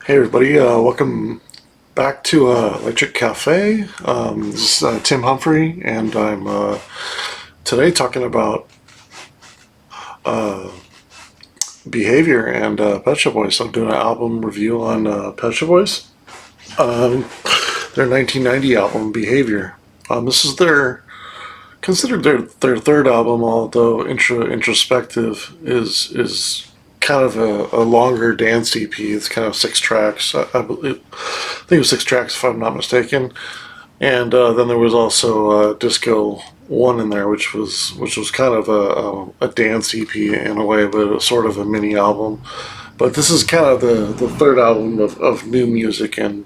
Hey everybody, welcome back to Electric Cafe. This is Tim Humphrey, and I'm today talking about Behavior and Pet Shop Boys. So I'm doing an album review on Pet Shop Boys. Um, their 1990 album Behavior. This is considered their third album, although introspective is kind of a longer dance EP. It's kind of 6 tracks. I think it was 6 tracks if I'm not mistaken. And then there was also Disco One in there, which was kind of a dance EP in a way, but it was sort of a mini album. But this is kind of the third album of new music, and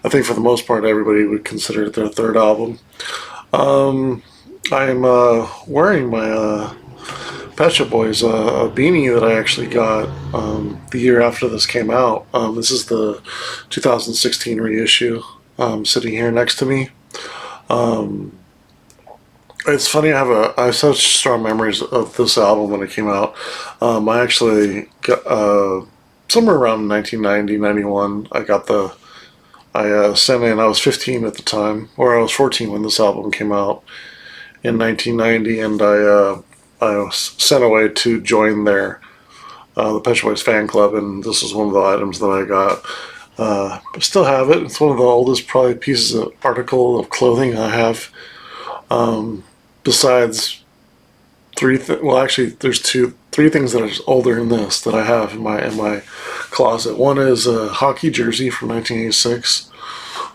I think for the most part everybody would consider it their third album. Um, I'm wearing my Pet Shop Boys a beanie that I actually got the year after this came out. This is the 2016 reissue, sitting here next to me. Um, it's funny. I have such strong memories of this album when it came out. I actually got somewhere around 1990, 91. I sent in. I was 15 at the time, or I was 14 when this album came out in 1990, and I was sent away to join the Pet Shop Boys fan club, and this is one of the items that I got. I still have it. It's one of the oldest, probably, pieces of article of clothing I have. Um, Besides well, actually, there's three things that are older than this that I have in my closet. One is a hockey jersey from 1986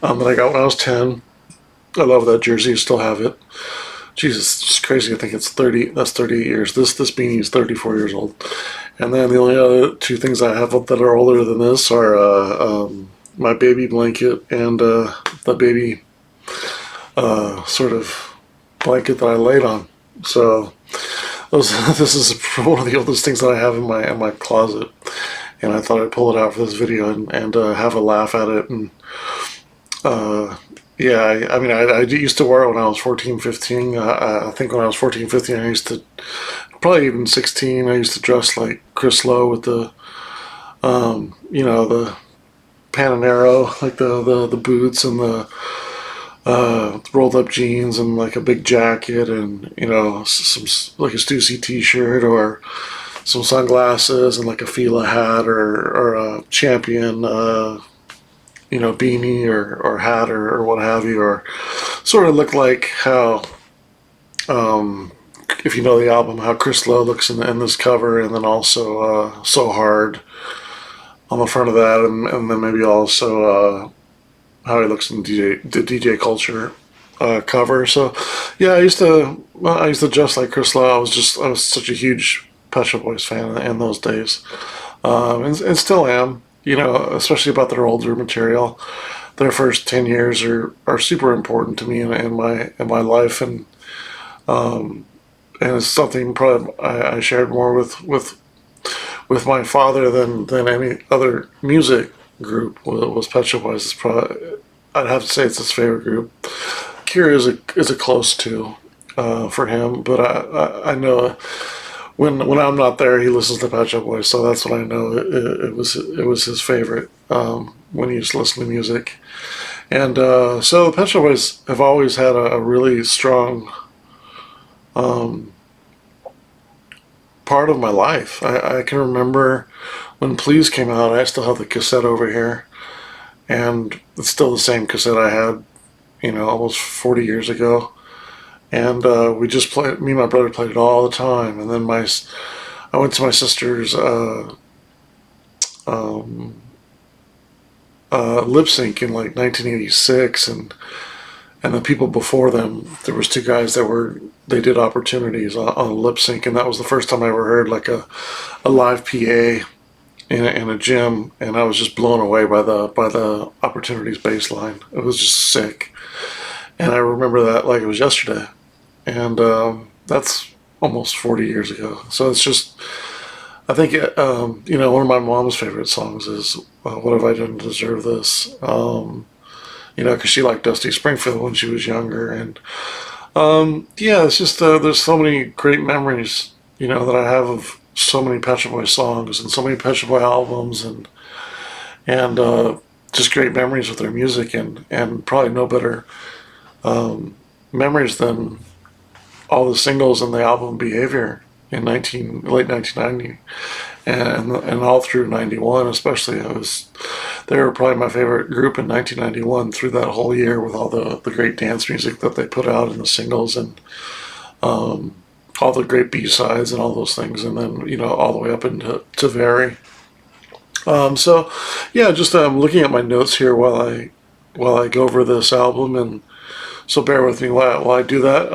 that I got when I was 10. I love that jersey. I still have it. Jesus, it's crazy. I think it's 30. That's 38 years. This beanie is 34 years old. And then the only other two things I have that are older than this are my baby blanket and the baby sort of blanket that I laid on. So this is one of the oldest things that I have in my closet, and I thought I'd pull it out for this video and have a laugh at it. And uh, yeah, I mean, I used to wear it when I was 14, 15. I think when I was 14, 15, I used to, probably even 16, I used to dress like Chris Lowe with the Panamero, like the boots and the rolled up jeans and like a big jacket and, some like a Stussy t-shirt or some sunglasses and like a Fila hat or a Champion, beanie or hat or what have you, or sort of look like how, if you know the album, how Chris Lowe looks in this cover, and then also So Hard on the front of that, and then maybe also how he looks in the DJ Culture cover. So yeah, I used to dress like Chris Lowe. I was such a huge Pet Shop Boys fan in those days, and still am. Especially about their older material. Their first 10 years are super important to me in my life, and it's something probably I shared more with my father than any other music group was Pet Shop Boys. It's probably, I'd have to say it's his favorite group. Cure is a close two for him, but I know when I'm not there, he listens to Pet Shop Boys, so that's what I know. It was his favorite when he used to listen to music, and so the Pet Shop Boys have always had a really strong um, part of my life. I can remember when Please came out. I still have the cassette over here, and it's still the same cassette I had, almost 40 years ago. And we just played. Me and my brother played it all the time. And then I went to my sister's um, lip sync in like 1986, and the people before them, there was two guys they did opportunities on lip sync, and that was the first time I ever heard like a live PA in a gym, and I was just blown away by the opportunities bass line. It was just sick, and I remember that like it was yesterday, and that's almost 40 years ago. So it's just, I think one of my mom's favorite songs is "What Have I Done to Deserve This." Because she liked Dusty Springfield when she was younger, and yeah, it's just there's so many great memories, that I have of so many Pet Shop Boys songs and so many Pet Shop Boys albums, and just great memories with their music, and probably no better memories than all the singles in the album Behavior in late 1990, and all through 91 especially. They were probably my favorite group in 1991 through that whole year, with all the great dance music that they put out in the singles, and all the great B-sides and all those things, and then all the way up into Very. So yeah, just looking at my notes here while I go over this album, and so bear with me while I do that.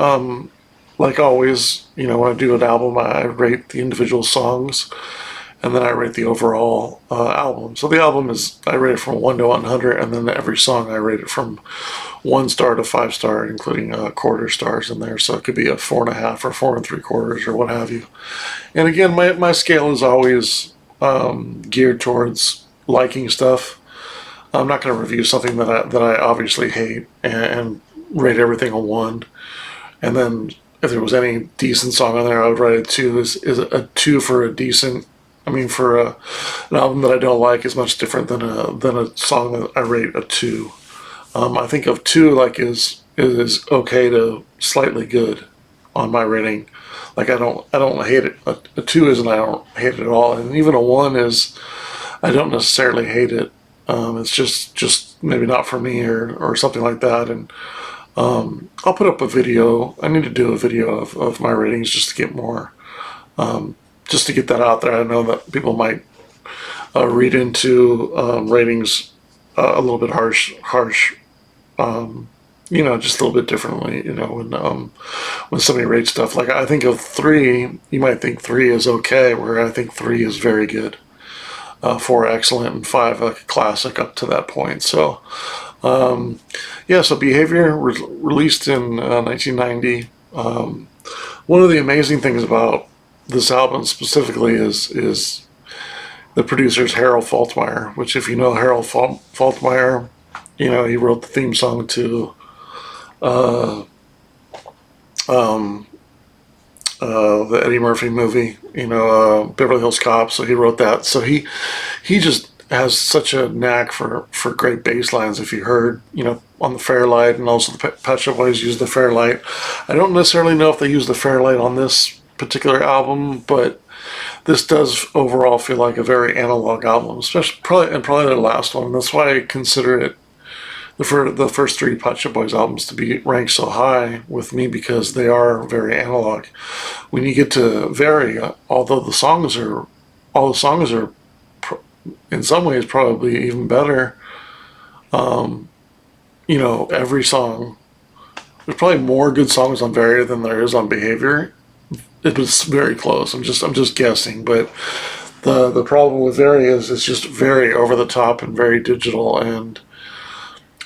Like always, when I do an album, I rate the individual songs, and then I rate the overall album. So the album I rate it from 1 to 100, and then every song I rate it from 1 star to 5 star, including quarter stars in there. So it could be a 4.5 or 4 3/4 or what have you. And again, my scale is always geared towards liking stuff. I'm not going to review something that I obviously hate and rate everything a 1. And then if there was any decent song on there, I would rate a 2. Is a 2 for a decent? I mean, for an album that I don't like is much different than a song that I rate a 2. I think of 2 like is okay to slightly good on my rating. Like I don't hate it. A 2 isn't I don't hate it at all, and even a 1 is I don't necessarily hate it. It's just maybe not for me or something like that. And I'll put up a video. I need to do a video of my ratings just to get more, just to get that out there. I know that people might read into ratings a little bit harsh, just a little bit differently. When somebody rates stuff, like I think of 3, you might think 3 is okay, where I think 3 is very good, 4 excellent, and 5 like a classic up to that point. So. So Behavior was released in 1990. One of the amazing things about this album specifically is the producer's Harold Faltermeyer, which if you know Harold Faltermeyer, he wrote the theme song to the Eddie Murphy movie, Beverly Hills Cop. So he wrote that. So he just has such a knack for great bass lines. If you heard, on the Fairlight, and also the Pet Shop Boys use the Fairlight. I don't necessarily know if they use the Fairlight on this particular album, but this does overall feel like a very analog album, especially probably their last one. That's why I consider it the first 3 Pet Shop Boys albums to be ranked so high with me, because they are very analog. When you get to Very, although all the songs are in some ways probably even better. Every song, there's probably more good songs on Very than there is on Behavior. It was very close. I'm just guessing, but the problem with Very is it's just very over the top and very digital, and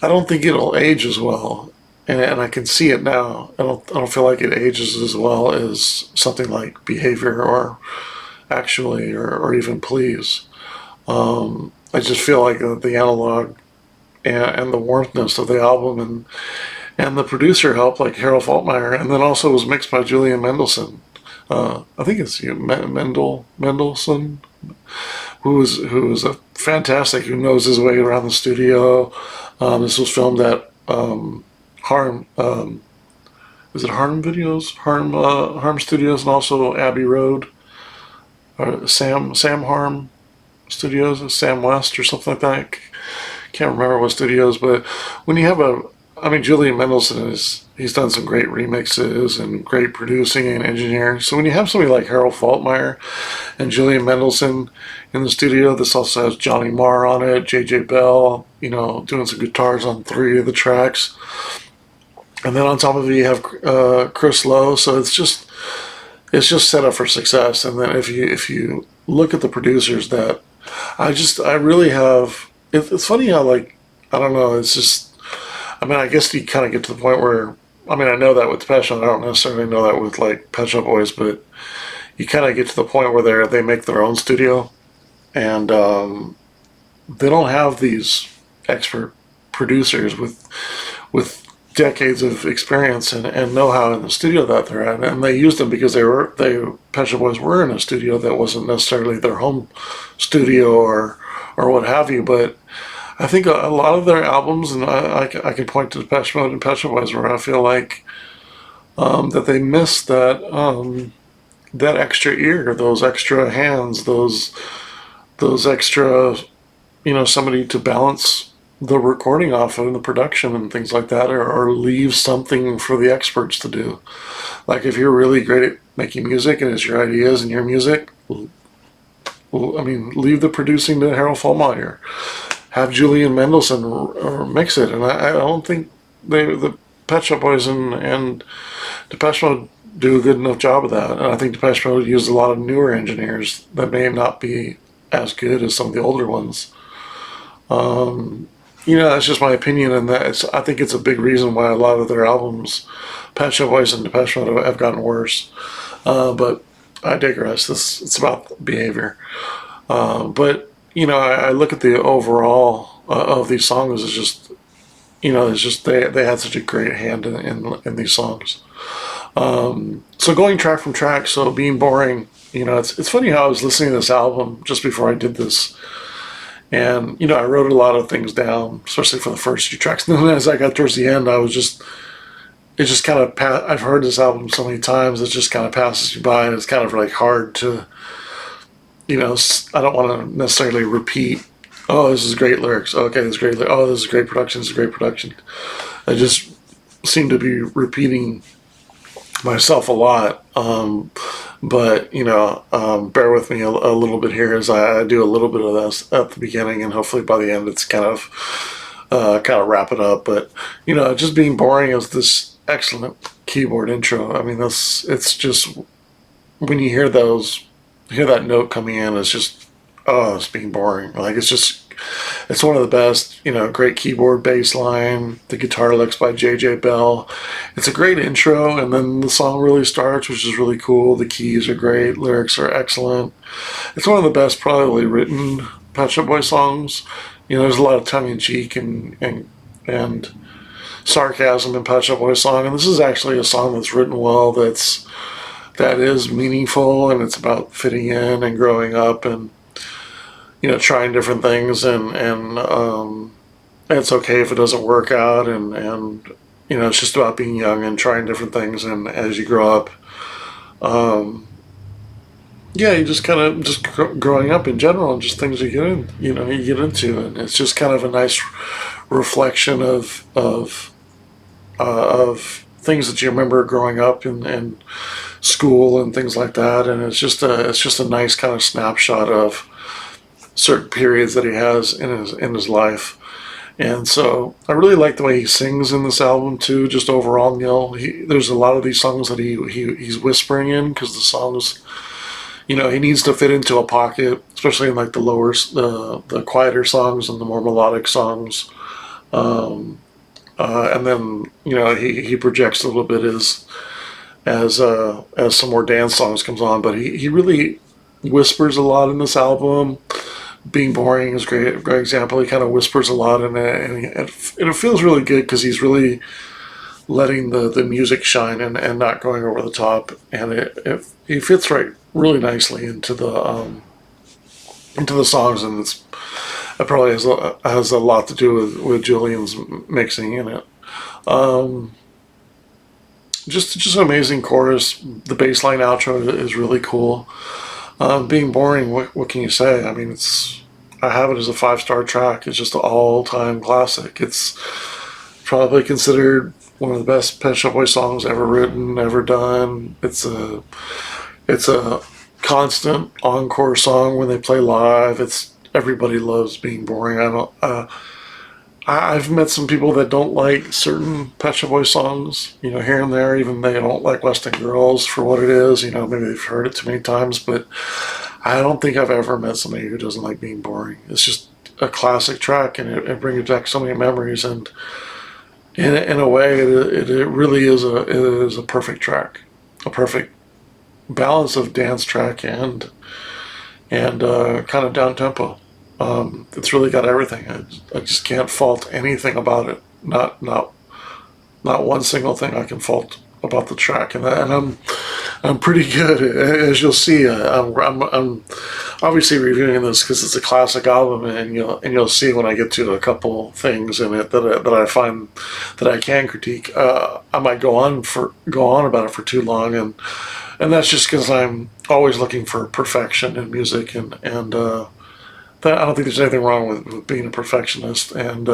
I don't think it'll age as well. And I can see it now. I don't feel like it ages as well as something like Behavior or Actually or even Please. I just feel like the analog and the warmthness of the album and the producer helped, like Harold Faltermeyer, and then also was mixed by Julian Mendelson. I think it's Mendelson, who is a fantastic, who knows his way around the studio. This was filmed at Harm. Is it Harm Videos? Harm Studios, and also Abbey Road. Sam Harm Studios, Sam West or something like that. I can't remember what studios, but when you have Julian Mendelson he's done some great remixes and great producing and engineering. So when you have somebody like Harold Faltermeyer and Julian Mendelson in the studio, this also has Johnny Marr on it, J.J. Bell, doing some guitars on 3 of the tracks. And then on top of it, you have Chris Lowe. So it's just set up for success. And then if you look at the producers that I really have, it's funny how, like, I don't know, it's just, I guess you kind of get to the point where, I know that with Pet Shop, I don't necessarily know that with like Pet Shop Boys, but you kind of get to the point where they make their own studio, and they don't have these expert producers with decades of experience and know-how in the studio that they're at, and they used them because Pet Shop Boys were in a studio that wasn't necessarily their home studio or or what have you. But I think a lot of their albums, and I can point to Depeche Mode and Pet Shop Boys, where I feel like that they missed that extra ear, those extra hands, those extra, somebody to balance the recording off of and the production and things like that, or leave something for the experts to do. Like if you're really great at making music and it's your ideas and your music, leave the producing to Harold Fallmeyer. Have Julian Mendelssohn or mix it. And I don't think the Pet Shop Boys and Depeche Mode do a good enough job of that. And I think Depeche Mode used a lot of newer engineers that may not be as good as some of the older ones. That's just my opinion, and I think it's a big reason why a lot of their albums, Pet Shop Boys and Depeche Mode, have gotten worse. But I digress. It's about behavior. But I look at the overall of these songs. It's just they had such a great hand in these songs. So going track from track, so being boring. It's funny how I was listening to this album just before I did this. And, I wrote a lot of things down, especially for the first few tracks. And then as I got towards the end, it just kind of, I've heard this album so many times, it just kind of passes you by, and it's kind of like hard to, I don't want to necessarily repeat, oh, this is great lyrics, okay, this is great, oh, this is great production, this is great production. I just seem to be repeating myself a lot. But bear with me a little bit here as I do a little bit of this at the beginning, and hopefully by the end it's kind of wrap it up. But just being boring is this excellent keyboard intro. I mean, it's just when you hear that note coming in, it's just it's being boring. Like it's one of the best, great keyboard bass line, the guitar licks by J.J. Bell. It's a great intro, and then the song really starts, which is really cool. The keys are great, lyrics are excellent. It's one of the best probably written Pet Shop Boys songs. There's a lot of tongue-in-cheek and sarcasm in Pet Shop Boys song, and this is actually a song that's written well, that is meaningful, and it's about fitting in and growing up and trying different things, and it's okay if it doesn't work out, and it's just about being young and trying different things, and as you grow up, you just kind of growing up in general, and just things you get into, and it's just kind of a nice reflection of things that you remember growing up in school and things like that, and it's just a nice kind of snapshot of certain periods that he has in his life. And so I really like the way he sings in this album too, just overall. There's a lot of these songs that he's whispering in, because the songs, he needs to fit into a pocket, especially in like the quieter songs and the more melodic songs. And then he projects a little bit as some more dance songs comes on, but he really whispers a lot in this album. Being Boring is a great example. He kind of whispers a lot in it, and it feels really good because he's really letting the music shine and not going over the top, and it fits really nicely into the songs, and it probably has a lot to do with Julian's mixing in it. Just an amazing chorus. The bassline outro is really cool. Being Boring, what can you say? I mean, I have it as a 5-star track. It's just an all-time classic. It's probably considered one of the best Pet Shop Boys songs ever written, ever done. It's a constant encore song when they play live. Everybody loves Being Boring. I've met some people that don't like certain Pet Shop Boys songs, here and there. Even they don't like West End Girls for what it is. Maybe they've heard it too many times, but I don't think I've ever met somebody who doesn't like Being Boring. It's just a classic track, and it brings back so many memories. And in a way, it really is a perfect track, a perfect balance of dance track and kind of down tempo. It's really got everything. I just can't fault anything about it. Not one single thing I can fault about the track, and I'm pretty good, as you'll see. I'm obviously reviewing this because it's a classic album, and you'll see when I get to a couple things in it that I find that I can critique. I might go on about it for too long, and that's just because I'm always looking for perfection in music, and that, I don't think there's anything wrong with being a perfectionist and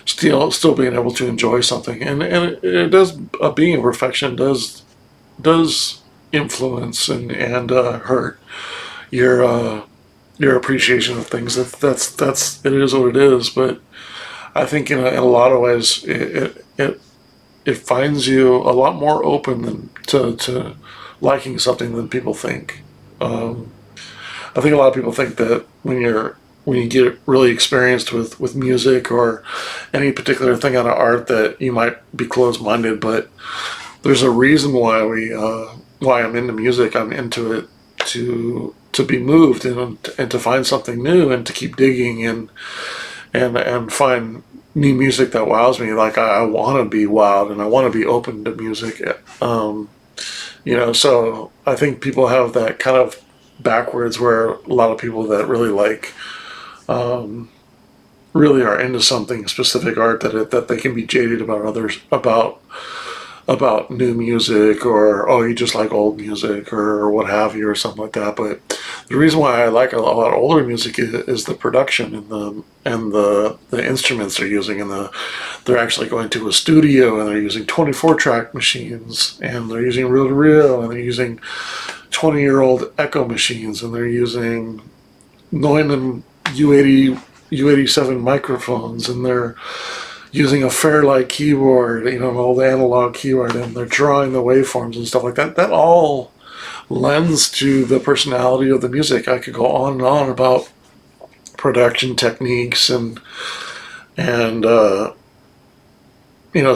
still being able to enjoy something, and it does being a perfection does influence and hurt your appreciation of things. That's it is what it is. But I think in a lot of ways it finds you a lot more open to liking something than people think. Um, I think a lot of people think that when you get really experienced with music or any particular thing out of art that you might be closed minded, but there's a reason why I'm into music. I'm into it to be moved and to find something new and to keep digging and find new music that wows me. Like I want to be wowed and I want to be open to music. So I think people have that kind of backwards, where a lot of people that really really are into something specific art that they can be jaded about others about new music, or oh, you just like old music or what have you, or something like that. But the reason why I like a lot of older music is the production and the instruments they're using, and they're actually going to a studio and they're using 24 track machines, and they're using reel to reel, and they're using 20-year-old echo machines, and they're using Neumann U87 microphones, and they're using a Fairlight keyboard, an old analog keyboard, and they're drawing the waveforms and stuff like that. That all lends to the personality of the music. I could go on and on about production techniques and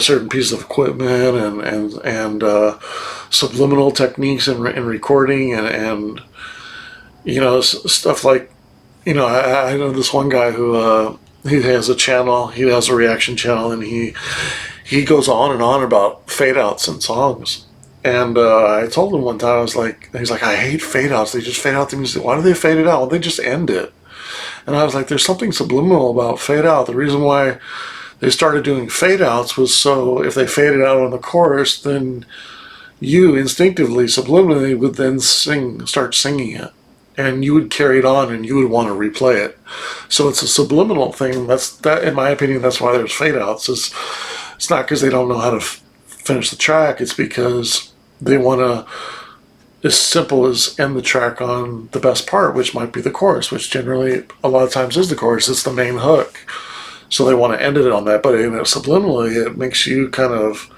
certain pieces of equipment and subliminal techniques in recording and stuff like I know this one guy who he has a channel. He has a reaction channel, and he goes on and on about fade outs in songs. And I told him one time, he's like, I hate fade outs. They just fade out the music. Why do they fade it out? Well, they just end it. And I was like, there's something subliminal about fade out. The reason why they started doing fade outs was so if they faded out on the chorus, then you instinctively, subliminally would then start singing it. And you would carry it on, and you would want to replay it. So it's a subliminal thing. That, in my opinion, that's why there's fade outs. It's not because they don't know how to finish the track. It's because they want to, as simple as end the track on the best part, which might be the chorus, which generally a lot of times is the chorus. It's the main hook. So they want to end it on that. But subliminally, it makes you kind of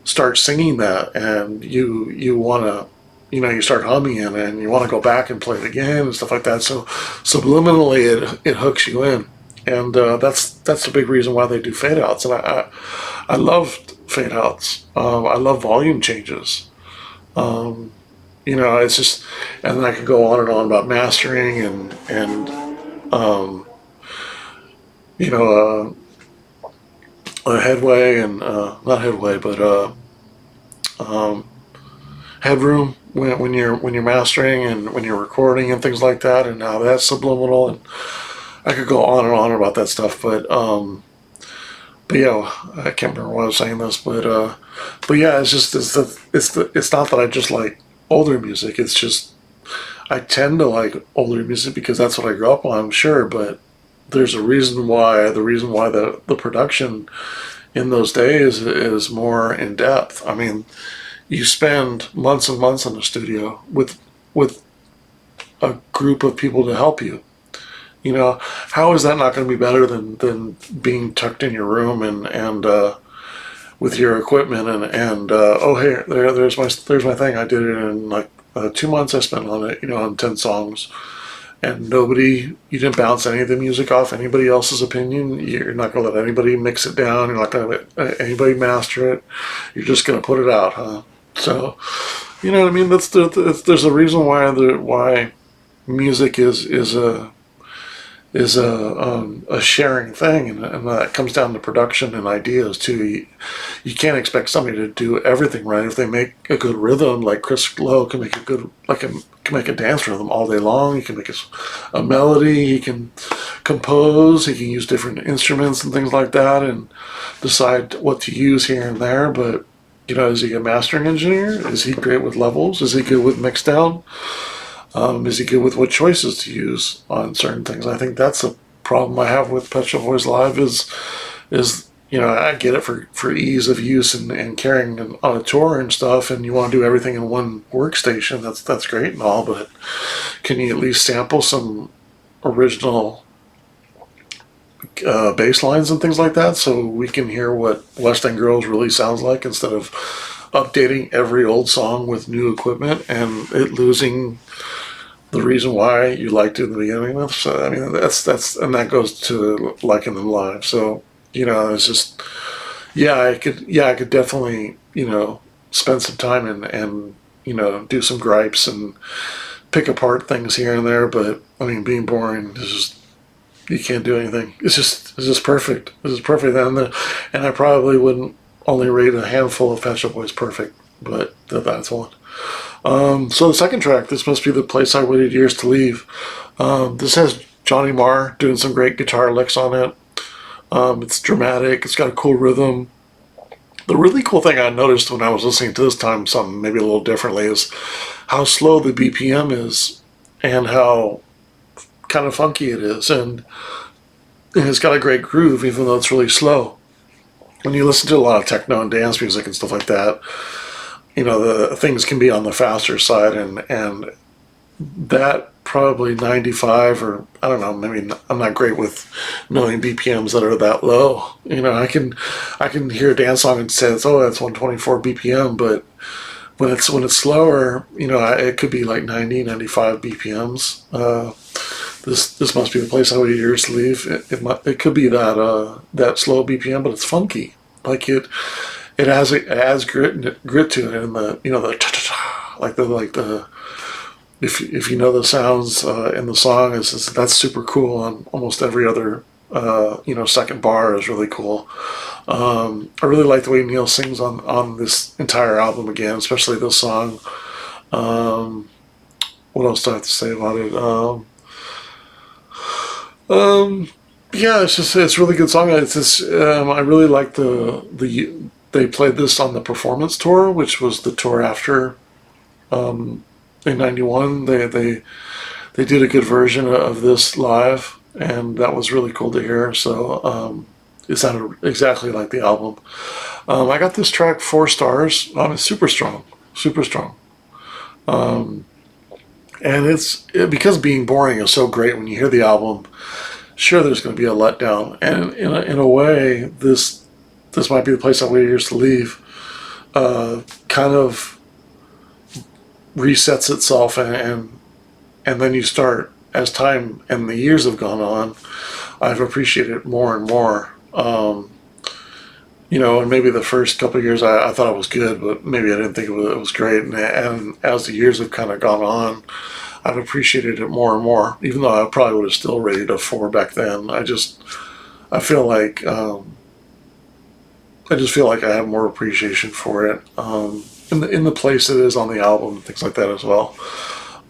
start singing that, and you want to. You start humming it, and you want to go back and play it again and stuff like that. So subliminally, it hooks you in, and that's the big reason why they do fade outs. And I love fade outs. I love volume changes. It's just, and then I could go on and on about mastering and headway and not headway, but headroom when you're mastering and when you're recording and things like that, and how that's subliminal. And I could go on and on about that stuff, but yeah, I can't remember why I was saying this, but yeah, it's not that I just like older music. It's just I tend to like older music because that's what I grew up on, I'm sure, but there's a reason why the production in those days is more in depth. I mean, you spend months and months in the studio with a group of people to help you. How is that not going to be better than being tucked in your room and with your equipment and oh, hey, there's my thing. I did it in like 2 months. I spent on it, on 10 songs, and you didn't bounce any of the music off anybody else's opinion. You're not going to let anybody mix it down. You're not going to let anybody master it. You're just going to put it out, huh? So, you know what I mean? There's a reason why music is a sharing thing, and that comes down to production and ideas too. You can't expect somebody to do everything right. If they make a good rhythm, like Chris Lowe can make a good can make a dance rhythm all day long. He can make a melody. He can compose. He can use different instruments and things like that, and decide what to use here and there. But is he a mastering engineer? Is he great with levels? Is he good with mixdown? Is he good with what choices to use on certain things? I think that's a problem I have with Pet Shop Boys Live is I get it for ease of use and carrying on a tour and stuff, and you want to do everything in one workstation. That's great and all, but can you at least sample some original bass lines and things like that so we can hear what West End Girls really sounds like instead of updating every old song with new equipment and it losing the reason why you liked it in the beginning of. So I mean that's and that goes to liking them live. So it's just I could definitely spend some time and do some gripes and pick apart things here and there. But I mean, being boring is just you can't do anything. It's just perfect. This is perfect, and I probably wouldn't only rate a handful of Pet Shop Boys perfect, but that's one. So the second track, This Must Be the Place I Waited Years to Leave. This has Johnny Marr doing some great guitar licks on it. It's dramatic. It's got a cool rhythm. The really cool thing I noticed when I was listening to this time, something maybe a little differently, is how slow the BPM is and how kind of funky it is. And it's got a great groove, even though it's really slow. When you listen to a lot of techno and dance music and stuff like that, the things can be on the faster side, and that probably 95 or I don't know, maybe I'm not great with knowing BPMs that are that low. I can hear a dance song and say that's 124 BPM, but when it's slower, it could be like 90, 95 BPMs. This must be the place I waited years to leave. It could be that slow BPM, but it's funky. Like it has grit to it, and the if you know the sounds in the song that's super cool. On almost every other second bar is really cool. I really like the way Neil sings on this entire album again, especially this song. What else do I have to say about it? It's a really good song. I really like they played this on the Performance Tour, which was the tour after in '91. They did a good version of this live, and that was really cool to hear. So it sounded exactly like the album. I got this track 4 stars. It's super strong, super strong. And because being boring is so great when you hear the album. Sure, there's going to be a letdown, and in a way, this might be the place I waited years to leave. Kind of resets itself, and then you start, as time and the years have gone on, I've appreciated it more and more. And maybe the first couple of years I thought it was good, but maybe I didn't think it was great. And as the years have kind of gone on, I've appreciated it more and more, even though I probably would have still rated a 4 back then. I feel like I have more appreciation for it in the place it is on the album and things like that as well.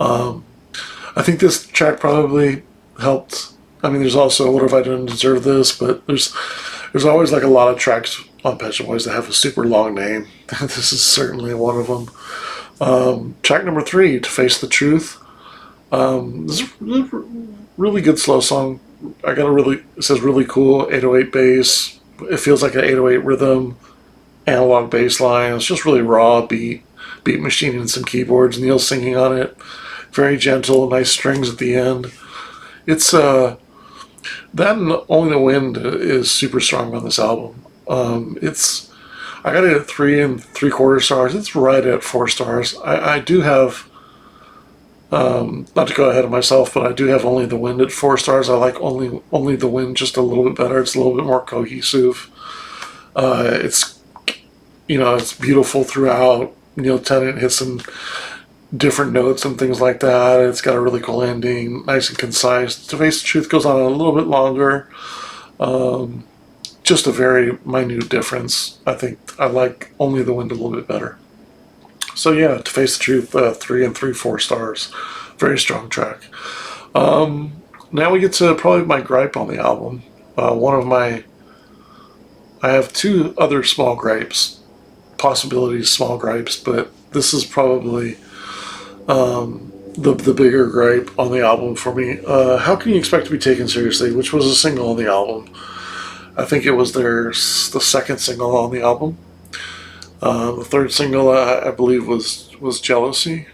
I think this track probably helped. I mean, there's also What If I Didn't Deserve This, but there's always like a lot of tracks on Pet Shop Boys that have a super long name. This is certainly one of them. Track number 3, To Face the Truth. This is a really good slow song. It says really cool 808 bass. It feels like an 808 rhythm, analog bass line. It's just really raw beat machine and some keyboards. Neil singing on it. Very gentle, nice strings at the end. It's that and Only the Wind is super strong on this album. I got it at 3 3/4 stars. It's right at 4 stars. I do have. Not to go ahead of myself, but I do have Only the Wind at 4 stars. I like Only the Wind just a little bit better. It's a little bit more cohesive. It's beautiful throughout. Neil Tennant hits some different notes and things like that. It's got a really cool ending, nice and concise. To Face the Truth goes on a little bit longer. Just a very minute difference. I think I like Only the Wind a little bit better. So yeah, To Face the Truth, 3 and 3/4 stars. Very strong track. Now we get to probably my gripe on the album. I have two other small gripes, possibilities small gripes, but this is probably the bigger gripe on the album for me. How Can You Expect to Be Taken Seriously, which was a single on the album. I think it was the second single on the album. The third single, I believe, was Jealousy.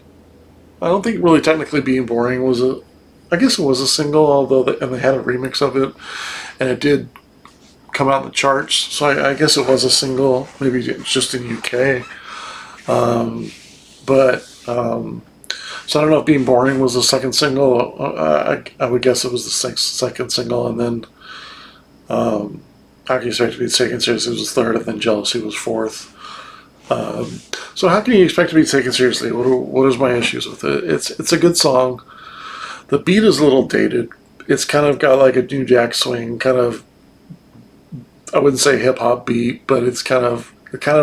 I don't think really technically Being Boring was a. I guess it was a single, although and they had a remix of it, and it did come out in the charts. So I guess it was a single, maybe just in UK. But so I don't know if Being Boring was the second single. I would guess it was the second single, and then How Can You Expect to Be Taken Seriously was third, and then Jealousy was fourth. So How Can You Expect to Be Taken Seriously? What is my issues with it? It's a good song. The beat is a little dated. It's kind of got like a New Jack Swing, kind of, I wouldn't say hip hop beat, but it's kind of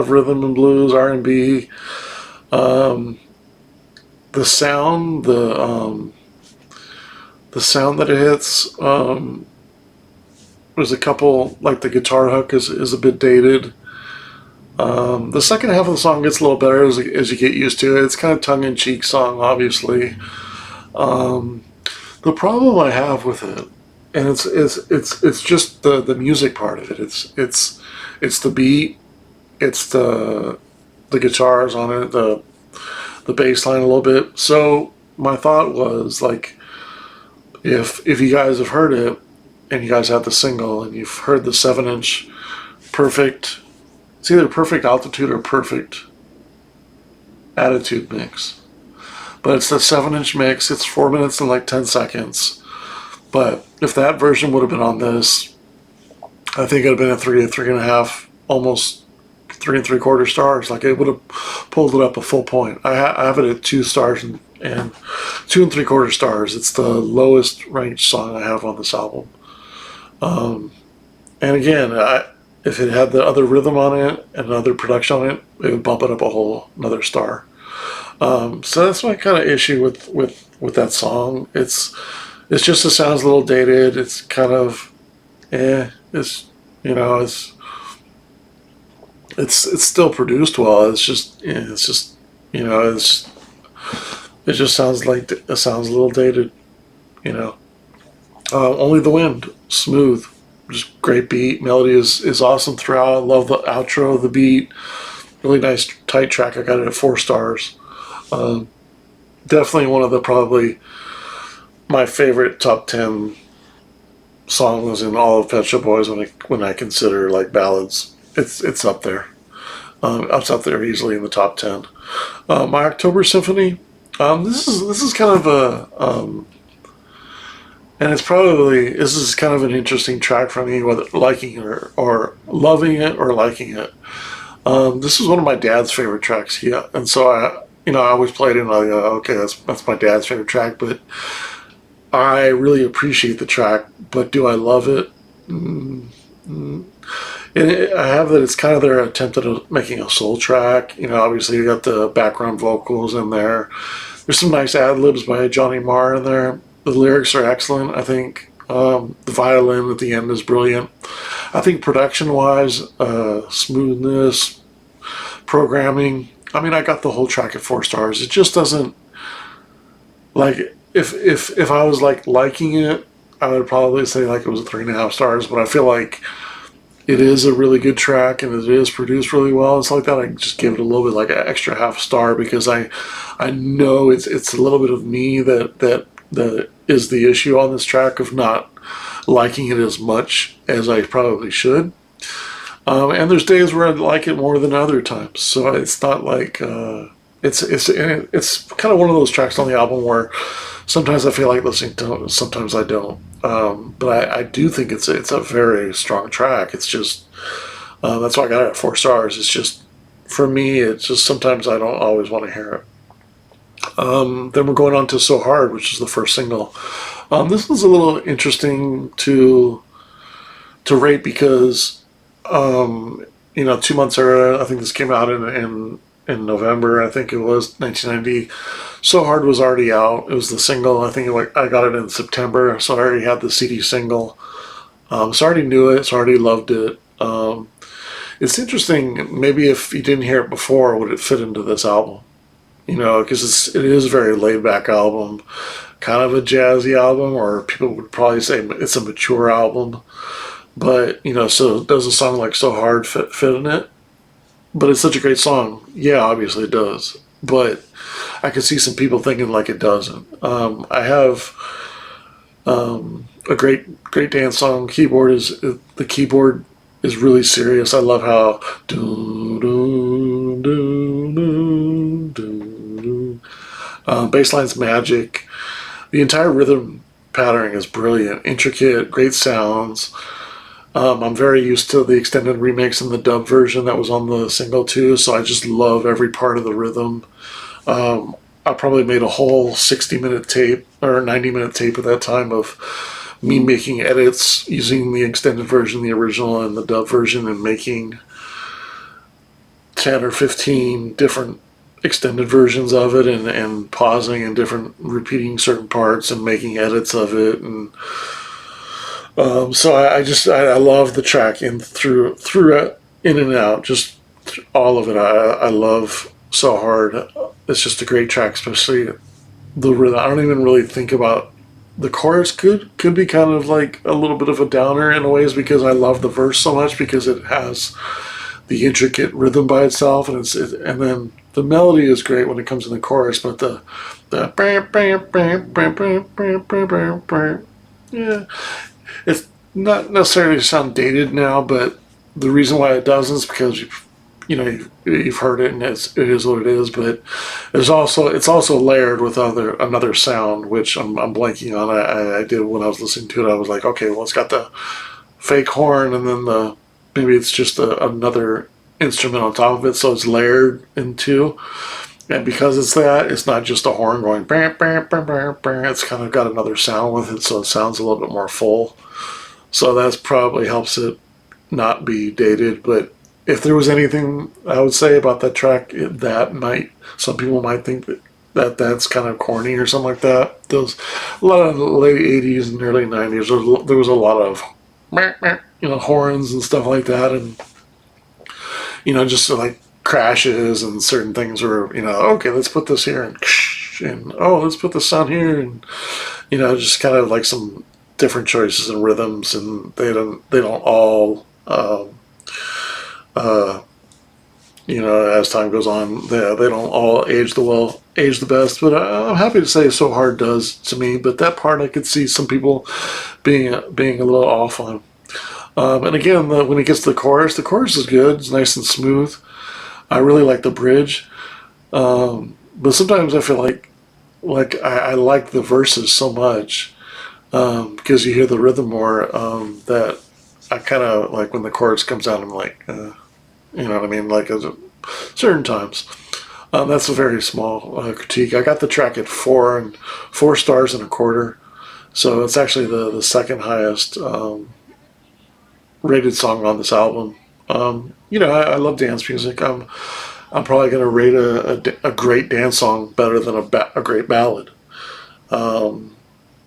rhythm and blues, R&B. The sound, the sound that it hits, there's a couple, like the guitar hook is a bit dated. The second half of the song gets a little better as you get used to it. It's kind of tongue-in-cheek song, obviously. The problem I have with it, and it's just the music part of it. It's the beat, it's the guitars on it, the bass line a little bit. So my thought was like, if you guys have heard it, and you guys have the single, and you've heard the 7-inch perfect. It's either perfect altitude or perfect attitude mix. But it's the 7-inch mix. It's 4 minutes and like 10 seconds. But if that version would have been on this, I think it would have been a 3.5, almost 3 3/4 stars. Like it would have pulled it up a full point. I have it at 2 stars and 2 3/4 stars. It's the lowest ranked song I have on this album. And again, if it had the other rhythm on it and other production on it, it would bump it up another star. So that's my kind of issue with that song. It's just, it sounds a little dated. It's kind of, it's, you know, it's still produced well. It's just, you know, it just sounds like, it sounds a little dated, you know. Only the Wind, smooth, just great beat. Melody is awesome throughout. I love the outro, the beat, really nice tight track. I got it at 4 stars. Definitely one of probably my favorite top 10 songs in all of Pet Shop Boys when I consider like ballads. It's up there. It's up there easily in the top 10. My October Symphony. This is kind of a and this is kind of an interesting track for me, whether liking it or loving it or liking it. This is one of my dad's favorite tracks. Yeah, and so I always played it and I go, okay, that's my dad's favorite track, but I really appreciate the track, but do I love it? And I have that it's kind of their attempt at making a soul track. You know, obviously you got the background vocals in there. There's some nice ad-libs by Johnny Marr in there. The lyrics are excellent, I think. The violin at the end is brilliant. I think production-wise, smoothness, programming, I mean, I got the whole track at 4 stars. It just doesn't, like, if I was like liking it, I would probably say like it was a 3.5 stars, but I feel like it is a really good track and it is produced really well. It's like that. I just give it a little bit like an extra half star because I know it's a little bit of me that is the issue on this track of not liking it as much as I probably should. And there's days where I like it more than other times. So it's not like it's kind of one of those tracks on the album where sometimes I feel like listening to it, sometimes I don't. But I do think it's a very strong track. It's just that's why I got it at 4 stars. It's just, for me, it's just sometimes I don't always want to hear it. Then we're going on to So Hard, which is the first single. This was a little interesting to rate because, um, 2 months earlier, I think this came out in November. I think it was 1990. So Hard was already out. It was the single. I think I got it in September, so I already had the CD single. So I already knew it. So I already loved it. It's interesting. Maybe if you didn't hear it before, would it fit into this album? Because it is a very laid back album, kind of a jazzy album, or people would probably say it's a mature album. But so does a song like So Hard fit in it? But it's such a great song. Yeah, obviously it does. But I could see some people thinking like it doesn't. I have a great dance song. The keyboard is really serious. I love how do do do do do do. Bassline's magic. The entire rhythm patterning is brilliant, intricate, great sounds. I'm very used to the extended remix and the dub version that was on the single too, so I just love every part of the rhythm. I probably made a whole 60-minute tape or 90-minute tape at that time of me making edits using the extended version, the original, and the dub version, and making 10 or 15 different extended versions of it, and pausing and repeating certain parts and making edits of it. And so I love the track through in and out, just all of it. I love So Hard. It's just a great track, especially the rhythm. I don't even really think about the chorus. Could be kind of like a little bit of a downer in a ways because I love the verse so much because it has the intricate rhythm by itself, and then the melody is great when it comes in the chorus, but the yeah, it's not necessarily sound dated now, but the reason why it doesn't is because you've heard it and it is what it is. But it's also layered with another sound which I'm blanking on. I did when I was listening to it. I was like, okay, well, it's got the fake horn and then maybe it's just another instrument on top of it, so it's layered in two. And because it's not just a horn going bam bam bam bam bam. It's kind of got another sound with it, so it sounds a little bit more full. So that's probably helps it not be dated. But if there was anything I would say about that track, some people might think that's kind of corny or something like that. A lot of the late '80s and early '90s, there was a lot of horns and stuff like that, and just like crashes and certain things where okay, let's put this here and oh, let's put this on here, and just kind of like some different choices and rhythms, and they don't all uh, as time goes on, they don't all age the best. But I'm happy to say So Hard does to me. But that part I could see some people being a little off on. And again, when it gets to the chorus is good. It's nice and smooth. I really like the bridge. But sometimes I feel like I like the verses so much because you hear the rhythm more that I kind of like when the chorus comes out. I'm like, you know what I mean? Like certain times. That's a very small critique. I got the track at 4 stars and a quarter. So it's actually the second highest rated song on this album. I love dance music. I'm probably going to rate a great dance song better than a great ballad.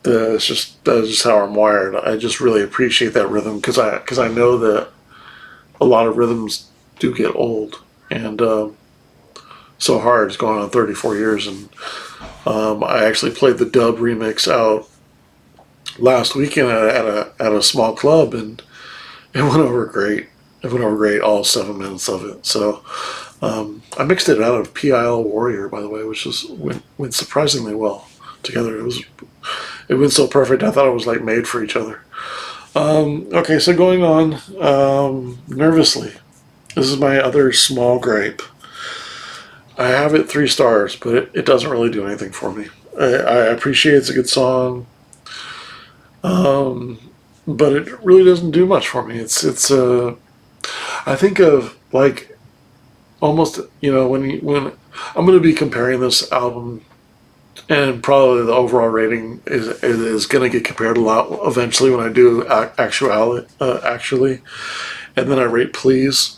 That's just how I'm wired. I just really appreciate that rhythm because I know that a lot of rhythms do get old, and So Hard is going on 34 years, and I actually played the dub remix out last weekend at a small club, and it went over great. It went over great, all 7 minutes of it. So I mixed it out of PIL Warrior, by the way, which went surprisingly well together. It went so perfect. I thought it was like made for each other. Okay, so going on, Nervously. This is my other small gripe. I have it 3 stars, but it doesn't really do anything for me. I appreciate it's a good song, but it really doesn't do much for me. I think of like almost when I'm going to be comparing this album and probably the overall rating is going to get compared a lot eventually when I do actually, and then I rate please,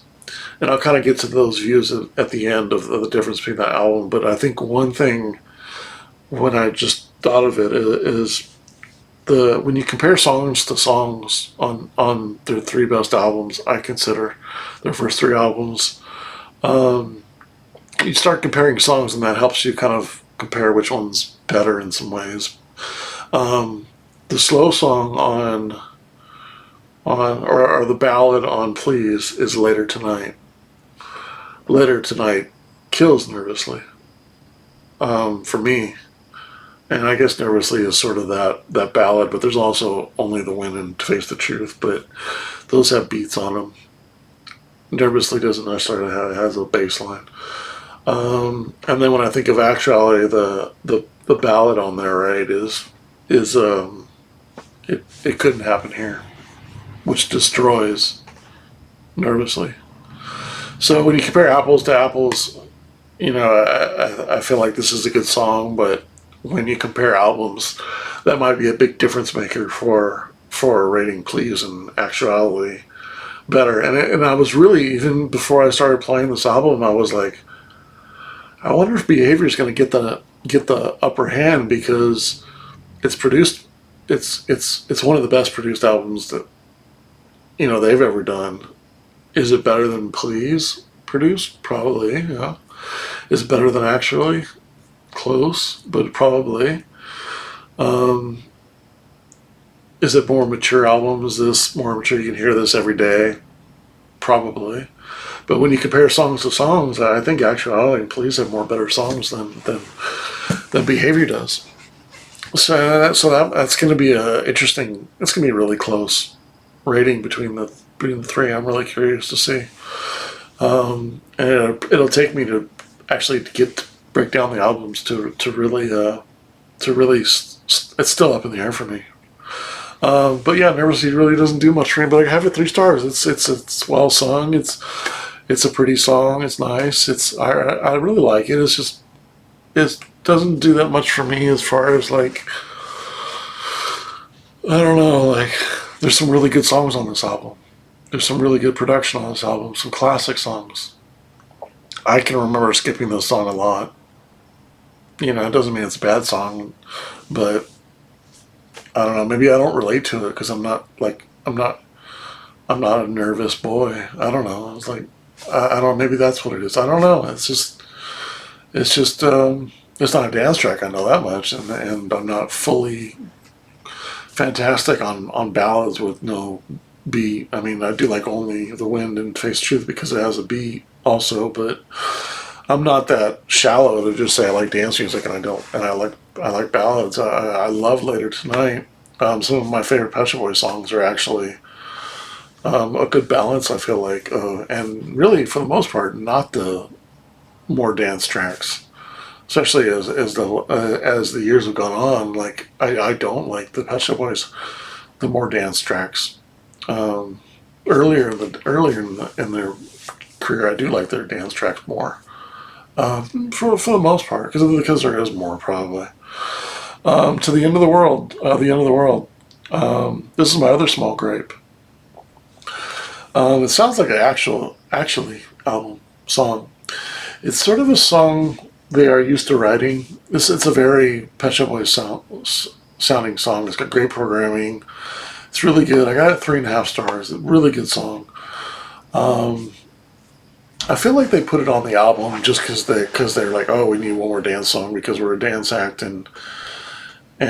and I'll kind of get to those views at the end of the difference between that album. But I think one thing when I just thought of it is the when you compare songs to songs on their three best albums, I consider their first three albums. You start comparing songs, and that helps you kind of compare which one's better in some ways. The slow song or the ballad on Please is Later Tonight. Later Tonight kills Nervously for me. And I guess Nervously is sort of that ballad, but there's also Only the Wind and Face the Truth, but those have beats on them. Nervously doesn't necessarily have, it has a bass line. And then when I think of Actuality, the ballad on there, right, is it couldn't happen here, which destroys Nervously. So when you compare apples to apples, I feel like this is a good song, but when you compare albums, that might be a big difference maker for rating Please and Actuality better. And I was really, even before I started playing this album, I was like, I wonder if Behavior is going to get the upper hand, because it's produced. It's one of the best produced albums that they've ever done. Is it better than Please produced? Probably, yeah. Is it better than Actually? Close, but probably. Is it more mature album? Is this more mature? You can hear this every day? Probably. But when you compare songs to songs, I think Actuality and Please have more better songs than Behavior does. So that's going to be interesting. It's going to be a really close rating between the three. I'm really curious to see. And it'll take me to actually break down the albums to really it's still up in the air for me. But yeah, Nervously really doesn't do much for me. But I have it 3 stars. It's well sung. It's a pretty song. It's nice. I really like it. It's just it doesn't do that much for me as far as like, I don't know, like there's some really good songs on this album. There's some really good production on this album. Some classic songs. I can remember skipping this song a lot. It doesn't mean it's a bad song, but I don't know. Maybe I don't relate to it because I'm not a nervous boy. I don't know. It's like I don't know. Maybe that's what it is. I don't know. It's not a dance track. I know that much, and I'm not fully fantastic on ballads with no beat. I mean, I do like Only the Wind and Face Truth because it has a beat also, but I'm not that shallow to just say I like dance music and I don't, and I like ballads. I love Later Tonight. Some of my favorite Pet Shop Boys songs are actually a good balance, I feel like, and really for the most part, not the more dance tracks. Especially as the years have gone on, like I don't like the Pet Shop Boys, the more dance tracks. Earlier in their career, I do like their dance tracks more. For the most part, because there is more probably. To the End of the World, the End of the World. This is my other small gripe. It sounds like an actually album song. It's sort of a song they are used to writing. It's a very Pet Shop Boys sounding song. It's got great programming. It's really good. I got it 3.5 stars. It's a really good song. I feel like they put it on the album just because they're like, oh, we need one more dance song because we're a dance act and we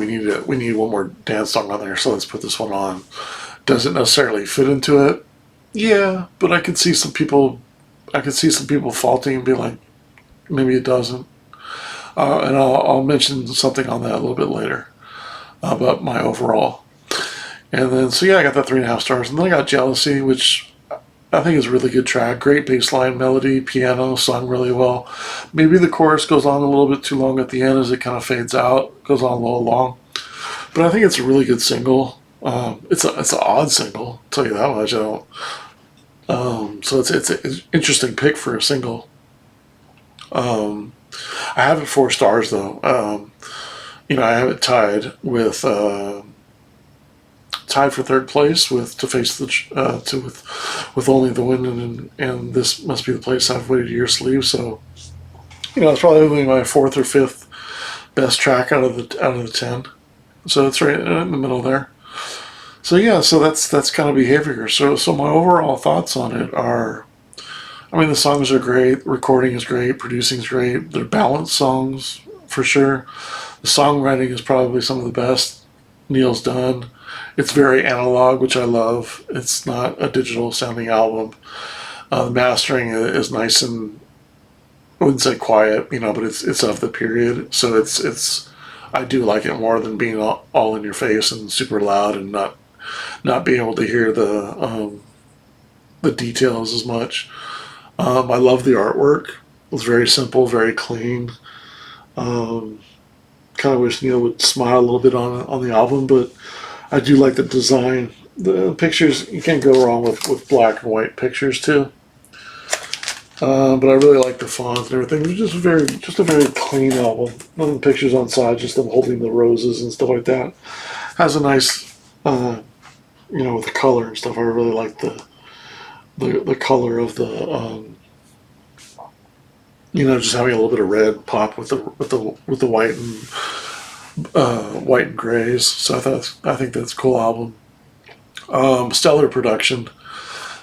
need one more dance song on there, so let's put this one on. Does it necessarily fit into it? Yeah, but I could see some people faulting and be like, maybe it doesn't. And I'll mention something on that a little bit later about my overall. And then, so yeah, I got that 3.5 stars. And then I got Jealousy, which I think is a really good track. Great bass line, melody, piano, sung really well. Maybe the chorus goes on a little bit too long at the end as it kind of fades out, goes on a little long. But I think it's a really good single. It's an odd single, I'll tell you that much. So it's an interesting pick for a single. I have it 4 stars though. I have it tied for third place with To Face the with Only the Wind and This Must Be the Place I've Waited Years to Leave. So it's probably my fourth or fifth best track out of the 10. So it's right in the middle there. So yeah, so that's kind of Behavior. So my overall thoughts on it are, I mean, the songs are great, recording is great, producing is great. They're balanced songs for sure. The songwriting is probably some of the best Neil's done. It's very analog, which I love. It's not a digital sounding album. The mastering is nice and, I wouldn't say quiet, but it's of the period. So it's I do like it more than being all in your face and super loud and not being able to hear the details as much. I love the artwork. It's very simple, very clean. Um, Kind of wish Neil would smile a little bit on the album, but I do like the design. The pictures, you can't go wrong with black and white pictures too. But I really like the font and everything. It's just a very clean album. Nothing pictures on side, just them holding the roses and stuff like that. Has a nice, with the color and stuff. I really like the color of just having a little bit of red pop with the white and grays. So I think that's a cool album. Stellar production.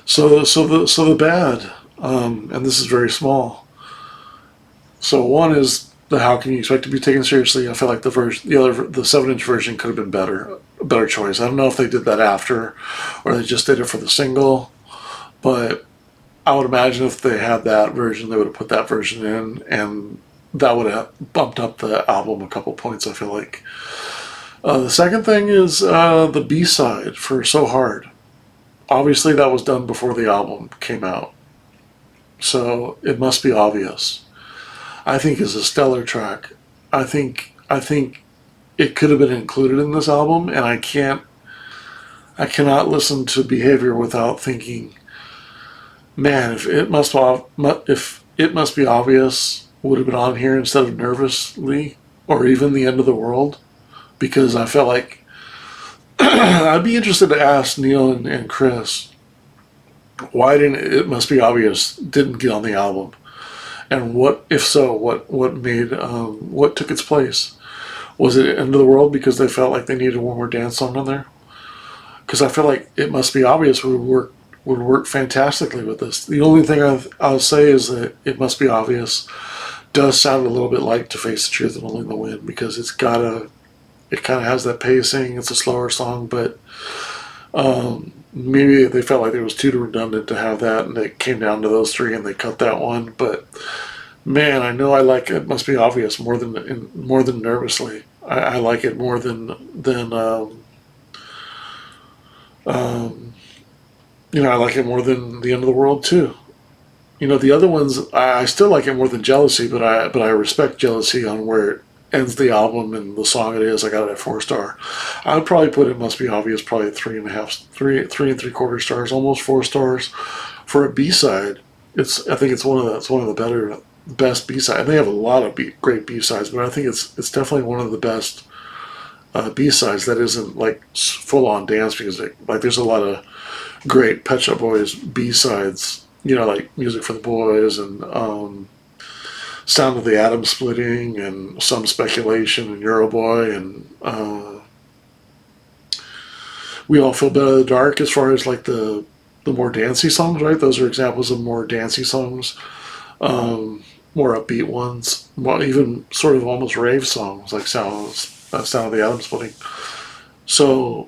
So the bad, and this is very small. So one is the How Can You Expect to Be Taken Seriously? I feel like the 7-inch version could have been better, a better choice. I don't know if they did that after, or they just did it for the single, but I would imagine if they had that version, they would have put that version in, and that would have bumped up the album a couple points, I feel like. The second thing is the B-side for So Hard. Obviously, that was done before the album came out, so it must be obvious. I think is a stellar track. I think it could have been included in this album, and I cannot listen to Behavior without thinking, man, if it must be obvious would have been on here instead of Nervously or even The End of the World, because I felt like I'd be interested to ask Neil and Chris why didn't It Must Be Obvious didn't get on the album, and what if so, what took its place? Was it End of the World because they felt like they needed one more dance song on there? Because I feel like It Must Be Obvious would work fantastically with this. The only thing I'll say is that It Must Be Obvious does sound a little bit like To Face the Truth and Only the Wind, because it kind of has that pacing. It's a slower song, but maybe they felt like it was too redundant to have that, and it came down to those three, and they cut that one. But man, I know I like It Must Be Obvious more than Nervously. I like it more than I like it more than The End of the World too. The other ones, I still like it more than Jealousy, but I respect Jealousy on where it ends the album and the song it is. I got it at 4 star. I would probably put It Must Be Obvious probably at 3.75 stars, almost 4 stars for a B side. I think it's one of the best B sides. And they have a lot of great B sides, but I think it's definitely one of the best B sides that isn't like full on dance music. Like there's a lot of great Pet Shop Boys B sides. Like Music for the Boys and Sound of the Atom Splitting and Some Speculation and Euroboy and We All Feel Better in the Dark, as far as like the more dancey songs, right? Those are examples of more dancey songs, more upbeat ones, even sort of almost rave songs like Sound of the Atom Splitting. So,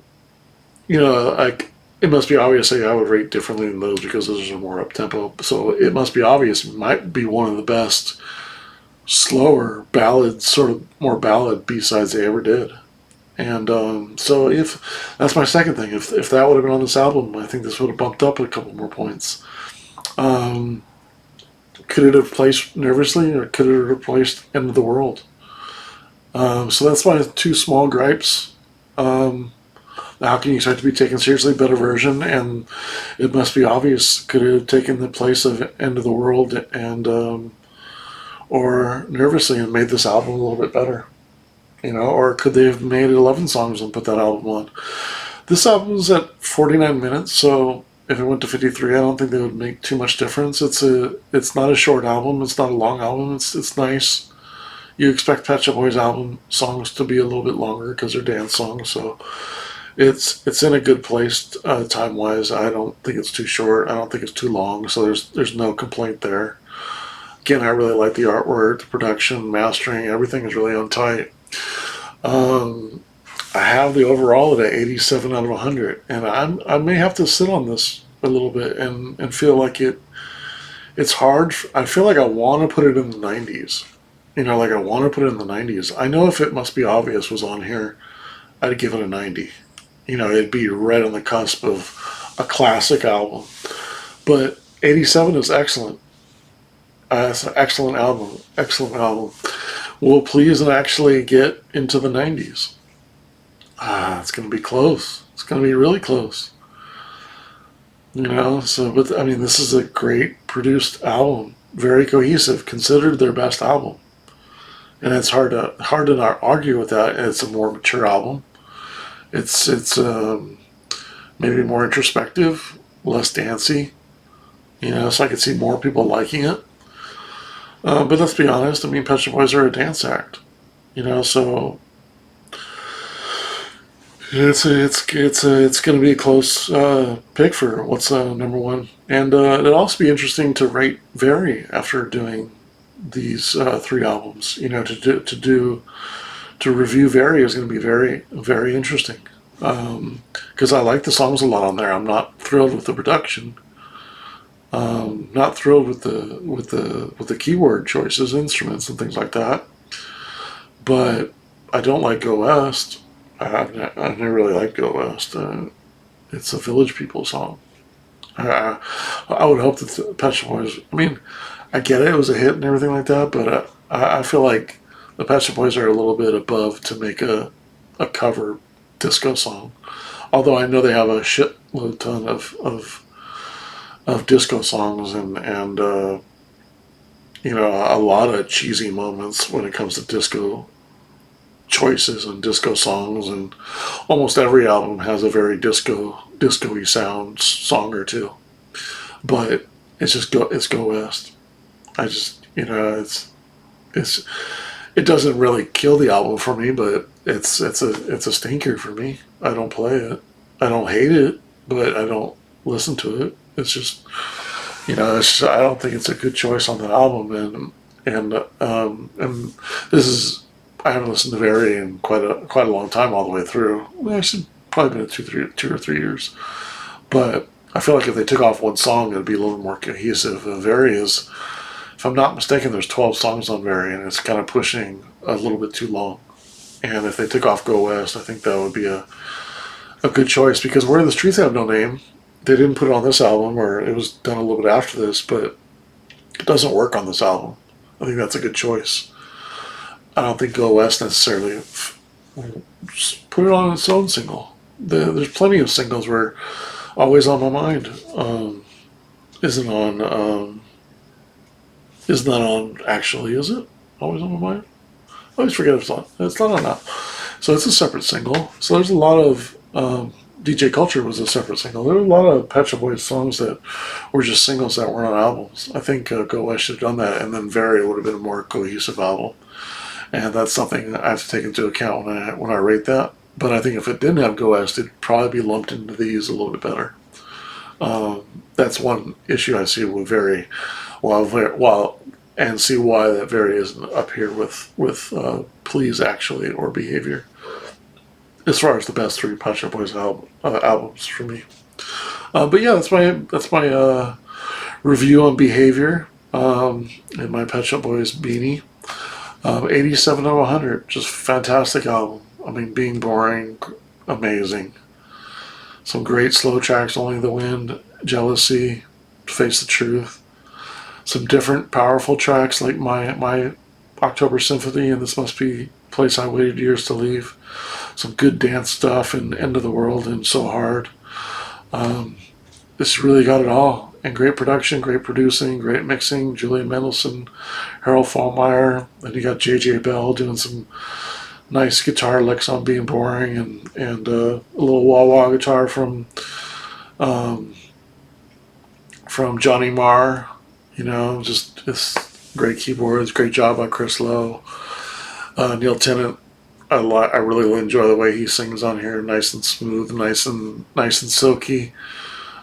like It Must Be Obvious, I would rate differently than those because those are more up tempo. So It Must Be Obvious might be one of the best slower ballad, sort of more ballad B-sides they ever did. And so if that's my second thing, if that would have been on this album, I think this would have bumped up a couple more points. Could it have placed Nervously, or could it have replaced End of the World? So that's my two small gripes. How Can You Expect to Be Taken Seriously? Better version, and It Must Be Obvious could have taken the place of End of the World, and or nervously and made this album a little bit better? Or could they have made 11 songs and put that album on? This album's at 49 minutes, so if it went to 53, I don't think they would make too much difference. It's not a short album. It's not a long album. It's nice. You expect Pet Shop Boys album songs to be a little bit longer because they're dance songs, so it's in a good place time wise. I don't think it's too short. I don't think it's too long, so there's no complaint there. Again, I really like the artwork, the production, mastering, everything is really on tight. I have the overall at 87 out of 100, and I may have to sit on this a little bit and feel like it's hard. I feel like I want to put it in the 90s. Like I want to put it in the 90s. I know if It Must Be Obvious was on here, I'd give it a 90. It'd be right on the cusp of a classic album. But 87 is excellent. It's an excellent album. Excellent album. Will please and actually get into the 90s. It's going to be close. It's going to be really close. But I mean, this is a great produced album. Very cohesive. Considered their best album. And it's hard to not argue with that. It's a more mature album. It's maybe more introspective, less dancey. So I could see more people liking it. But let's be honest. I mean, Pet Shop Boys are a dance act. So it's going to be a close pick for what's number one. And it'll also be interesting to rate Very after doing these three albums. To review Very is going to be very, very interesting. Because I like the songs a lot on there. I'm not thrilled with the production. Not thrilled with the keyword choices, instruments, and things like that. But I don't like Go West. I've never really liked Go West. It's a Village People song. I would hope that the Pet Shop Boys. I mean, I get it. It was a hit and everything like that. But I feel like the Pet Shop Boys are a little bit above to make a cover disco song. Although I know they have a shitload ton of disco songs and a lot of cheesy moments when it comes to disco choices and disco songs, and almost every album has a very disco-y sound song or two. But it's Go West. It doesn't really kill the album for me, but it's a stinker for me. I don't play it. I don't hate it, but I don't listen to it. It's just, I don't think it's a good choice on the album, and this is, I haven't listened to Very in quite a long time all the way through. Well, actually, probably been 2 or 3 years, but I feel like if they took off one song, it'd be a little more cohesive. Very is, if I'm not mistaken, there's 12 songs on Very, and it's kind of pushing a little bit too long. And if they took off Go West, I think that would be a good choice, because Where the Streets Have No Name, they didn't put it on this album, or it was done a little bit after this, but it doesn't work on this album. I think that's a good choice. I don't think Go West necessarily put it on its own single. There's plenty of singles where Always on My Mind isn't on. Is not on, actually, is it? Always on My Mind? I always forget it's not on that. So it's a separate single. So there's a lot of DJ Culture was a separate single. There were a lot of Pet Shop Boys songs that were just singles that weren't on albums. I think Go West should have done that, and then Very would have been a more cohesive album. And that's something I have to take into account when I rate that. But I think if it didn't have Go West, it'd probably be lumped into these a little bit better. That's one issue I see with Very. And see why that Very isn't up here with Please Actually or Behavior, as far as the best three Pet Shop Boys albums for me. But yeah, that's my review on Behavior and my Pet Shop Boys beanie. 87 out of 100, just fantastic album. I mean, Being Boring, amazing. Some great slow tracks, Only the Wind, Jealousy, Face the Truth. Some different powerful tracks like my October Symphony and This Must Be Place I Waited Years to Leave. Some good dance stuff and End of the World and So Hard. This really got it all. and great production, great producing, great mixing. Julian Mendelsohn, Harold Fallmeyer, and you got J.J. Bell doing some nice guitar licks on Being Boring, and a little wah-wah guitar um, from Johnny Marr. You know, just great keyboards, great job by Chris Lowe. Neil Tennant, I really enjoy the way he sings on here. Nice and smooth, nice and silky.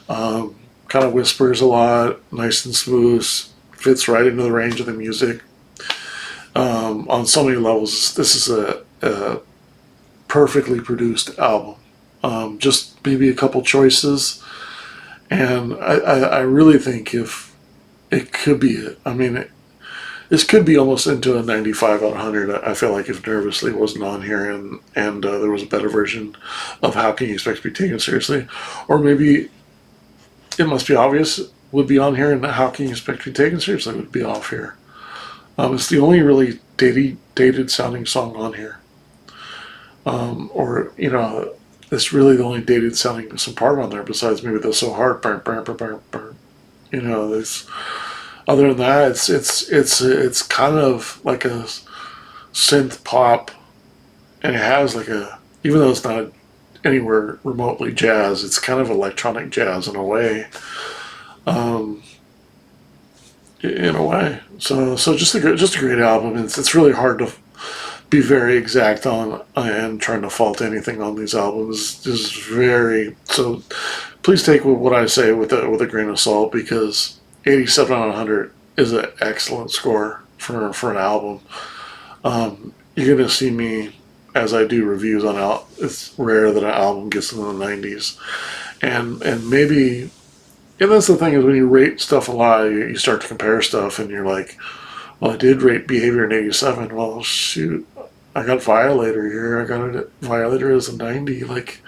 Kind of whispers a lot, nice and smooth. Fits right into the range of the music. On so many levels, this is a perfectly produced album. Just maybe a couple choices, and I really think if it could be it. I mean, this could be almost into a 95 out of 100. I feel like if Nervously wasn't on here and there was a better version of How Can You Expect to Be Taken Seriously, or maybe It Must Be Obvious would be on here, and How Can You Expect to Be Taken Seriously would be off here. It's the only really dated sounding song on here. Or, you know, it's really the only dated sounding some part on there besides maybe the So Hard, burn, burn, burn, burn, burn. You know, there's, other than that, it's kind of like a synth pop, and it has like a, even though it's not anywhere remotely jazz, it's kind of electronic jazz in a way. In a way, so just a great album. It's really hard to be very exact on and trying to fault anything on these albums. This is very, so please take what I say with a grain of salt, because 87 out of 100 is an excellent score for an album. You're gonna see me, as I do reviews on it's rare that an album gets into the 90s, and maybe, and that's the thing, is when you rate stuff a lot, you start to compare stuff, and you're like, well, I did rate Behavior in 87. Well, shoot, I got Violator here. I got it. Violator as a 90. Like,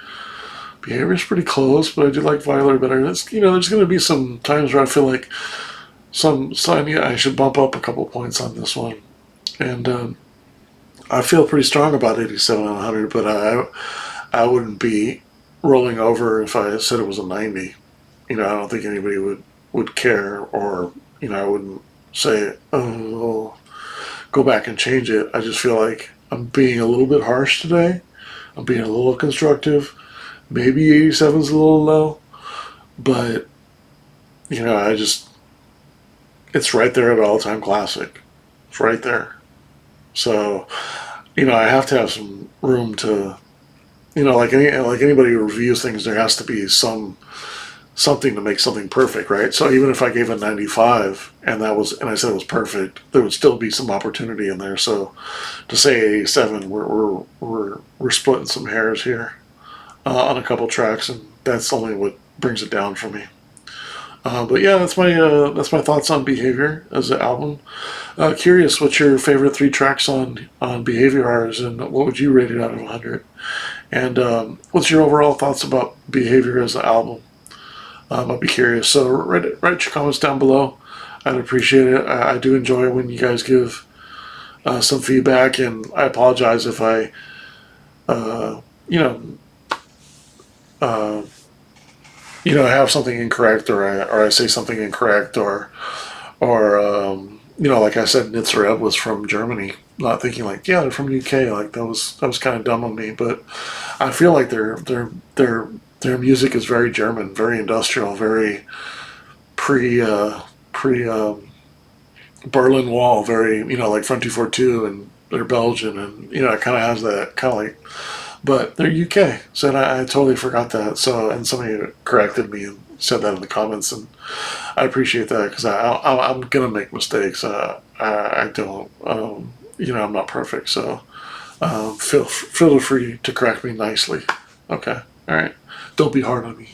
Behavior's pretty close, but I do like Violator better. It's, you know, there's going to be some times where I feel like I should bump up a couple points on this one. And I feel pretty strong about 87 and 100, but I wouldn't be rolling over if I said it was a 90. You know, I don't think anybody would care, or, you know, I wouldn't say, oh, well, go back and change it. I just feel like I'm being a little bit harsh today. I'm being a little constructive. Maybe 87's a little low, but, you know, it's right there at all-time classic. It's right there. So, you know, I have to have some room to, you know, like anybody who reviews things, there has to be something to make something perfect, right? So even if I gave a 95 and I said it was perfect, there would still be some opportunity in there. So to say 87, we're splitting some hairs here on a couple tracks, and that's only what brings it down for me. But yeah, that's my thoughts on Behavior as an album. Curious what your favorite 3 tracks on Behavior are, and what would you rate it out of 100? And what's your overall thoughts about Behavior as an album? I'd be curious. So write your comments down below. I'd appreciate it. I do enjoy when you guys give some feedback, and I apologize if I, you know, have something incorrect, or I say something incorrect, or you know, like I said, Nitzareb was from Germany. Not thinking like, yeah, they're from UK. Like that was kind of dumb of me, but I feel like their music is very German, very industrial, very pre Berlin Wall, very, you know, like Front 242, and they're Belgian, and, you know, it kind of has that kind of like, but they're UK. So I totally forgot that. So, and somebody corrected me and said that in the comments, and I appreciate that, because I'm gonna make mistakes. I don't, you know, I'm not perfect. So feel free to correct me nicely. Okay, all right. Don't be hard on me.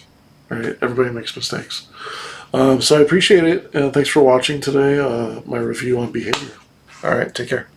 All right, everybody makes mistakes. So I appreciate it. Thanks for watching today. My review on Behavior. All right, take care.